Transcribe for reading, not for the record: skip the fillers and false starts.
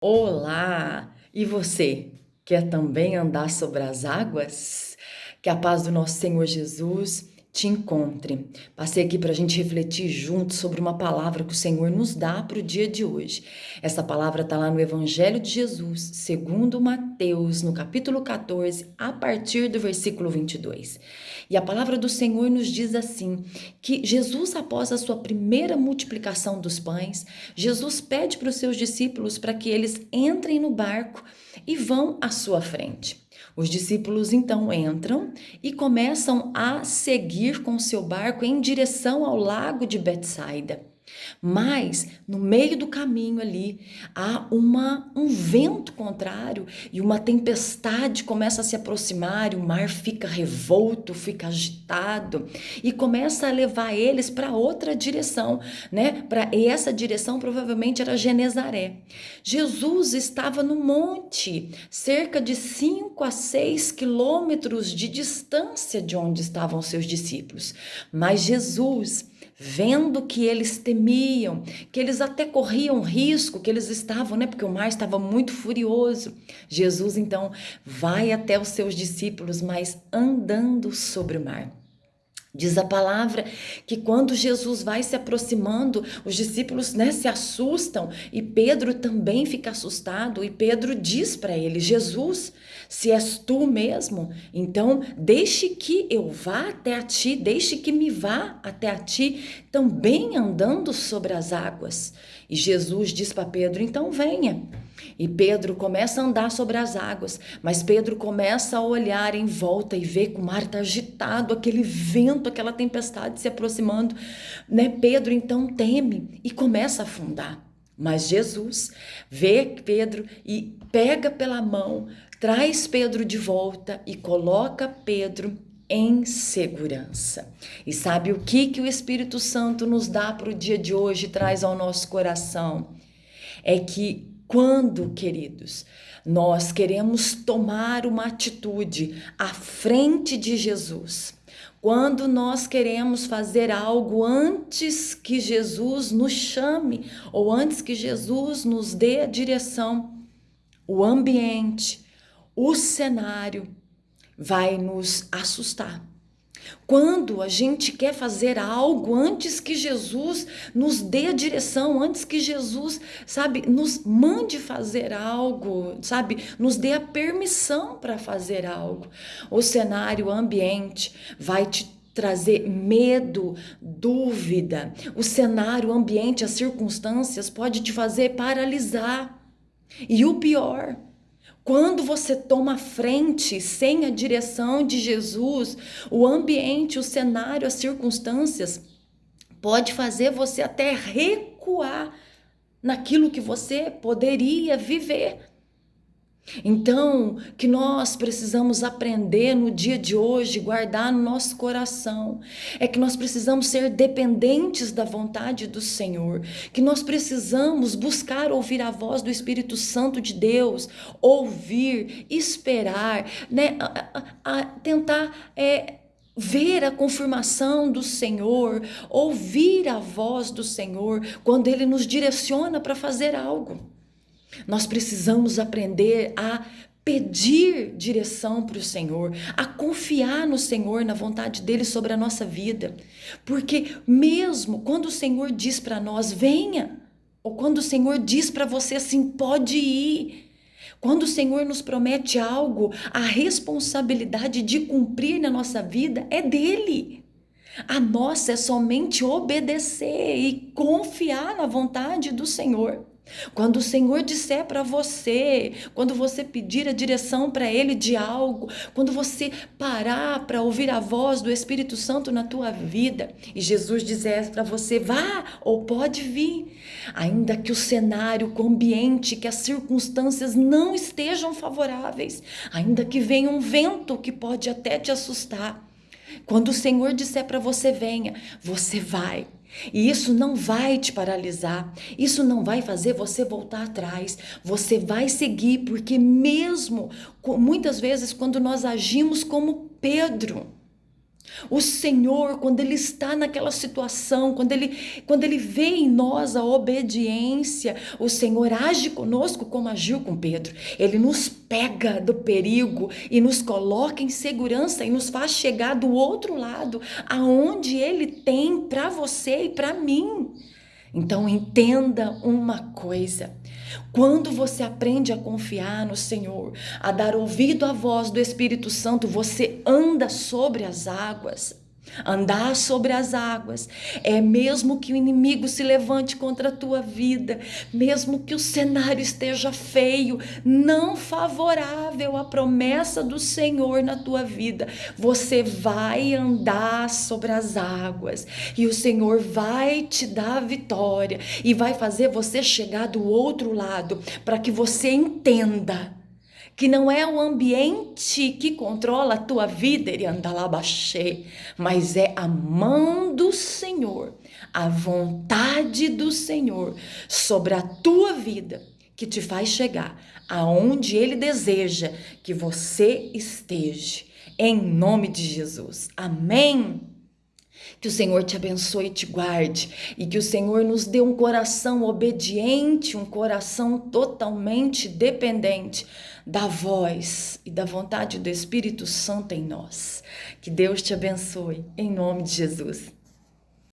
Olá! E você, quer também andar sobre as águas? Que a paz do nosso Senhor Jesus te encontre. Passei aqui para a gente refletir juntos sobre uma palavra que o Senhor nos dá para o dia de hoje. Essa palavra está lá no Evangelho de Jesus, segundo Mateus, no capítulo 14, a partir do versículo 22. E a palavra do Senhor nos diz assim, que Jesus, após a sua primeira multiplicação dos pães, Jesus pede para os seus discípulos para que eles entrem no barco e vão à sua frente. Os discípulos então entram e começam a seguir com seu barco em direção ao lago de Betsaida. Mas no meio do caminho ali há um vento contrário e uma tempestade começa a se aproximar, e o mar fica revolto, fica agitado e começa a levar eles para outra direção, né? E essa direção provavelmente era Genezaré. Jesus estava no monte, cerca de 5 a 6 quilômetros de distância de onde estavam seus discípulos. Mas Jesus, vendo que eles temiam, que eles até corriam risco, que eles estavam, né? Porque o mar estava muito furioso. Jesus então vai até os seus discípulos, mas andando sobre o mar. Diz a palavra que quando Jesus vai se aproximando, os discípulos, né, se assustam e Pedro também fica assustado e Pedro diz para ele: Jesus, se és tu mesmo, então deixe que eu vá até a ti, deixe que me vá até a ti, também andando sobre as águas. E Jesus diz para Pedro: então venha. E Pedro começa a andar sobre as águas, mas Pedro começa a olhar em volta e vê que o mar está agitado, aquele vento, aquela tempestade se aproximando, né? Pedro então teme e começa a afundar. Mas Jesus vê Pedro e pega pela mão, traz Pedro de volta e coloca Pedro em segurança. E sabe o que o Espírito Santo nos dá para o dia de hoje, traz ao nosso coração? É que quando, queridos, nós queremos tomar uma atitude à frente de Jesus, quando nós queremos fazer algo antes que Jesus nos chame ou antes que Jesus nos dê a direção, o ambiente, o cenário vai nos assustar. Quando a gente quer fazer algo antes que Jesus nos dê a direção, antes que Jesus, sabe, nos mande fazer algo, sabe, nos dê a permissão para fazer algo, o cenário, o ambiente vai te trazer medo, dúvida. O cenário, o ambiente, as circunstâncias pode te fazer paralisar. E o pior, quando você toma frente sem a direção de Jesus, o ambiente, o cenário, as circunstâncias pode fazer você até recuar naquilo que você poderia viver. Então, que nós precisamos aprender no dia de hoje, guardar no nosso coração, é que nós precisamos ser dependentes da vontade do Senhor, que nós precisamos buscar ouvir a voz do Espírito Santo de Deus, ouvir, esperar, né, tentar ver a confirmação do Senhor, ouvir a voz do Senhor quando Ele nos direciona para fazer algo. Nós precisamos aprender a pedir direção para o Senhor, a confiar no Senhor, na vontade dele sobre a nossa vida. Porque mesmo quando o Senhor diz para nós, venha, ou quando o Senhor diz para você assim, pode ir, quando o Senhor nos promete algo, a responsabilidade de cumprir na nossa vida é dele. A nossa é somente obedecer e confiar na vontade do Senhor. Quando o Senhor disser para você, quando você pedir a direção para Ele de algo, quando você parar para ouvir a voz do Espírito Santo na tua vida e Jesus dizer para você, vá ou pode vir, ainda que o cenário, o ambiente, que as circunstâncias não estejam favoráveis, ainda que venha um vento que pode até te assustar, quando o Senhor disser para você, venha, você vai. E isso não vai te paralisar, isso não vai fazer você voltar atrás, você vai seguir, porque mesmo muitas vezes quando nós agimos como Pedro, O Senhor, quando Ele está naquela situação, quando ele vê em nós a obediência, o Senhor age conosco como agiu com Pedro. Ele nos pega do perigo e nos coloca em segurança e nos faz chegar do outro lado, aonde Ele tem para você e para mim. Então entenda uma coisa: quando você aprende a confiar no Senhor, a dar ouvido à voz do Espírito Santo, você anda sobre as águas. Andar sobre as águas é mesmo que o inimigo se levante contra a tua vida, mesmo que o cenário esteja feio, não favorável à promessa do Senhor na tua vida, você vai andar sobre as águas e o Senhor vai te dar a vitória e vai fazer você chegar do outro lado para que você entenda que não é o ambiente que controla a tua vida, mas é a mão do Senhor, a vontade do Senhor sobre a tua vida que te faz chegar aonde Ele deseja que você esteja, em nome de Jesus. Amém? Que o Senhor te abençoe e te guarde, e que o Senhor nos dê um coração obediente, um coração totalmente dependente da voz e da vontade do Espírito Santo em nós. Que Deus te abençoe, em nome de Jesus.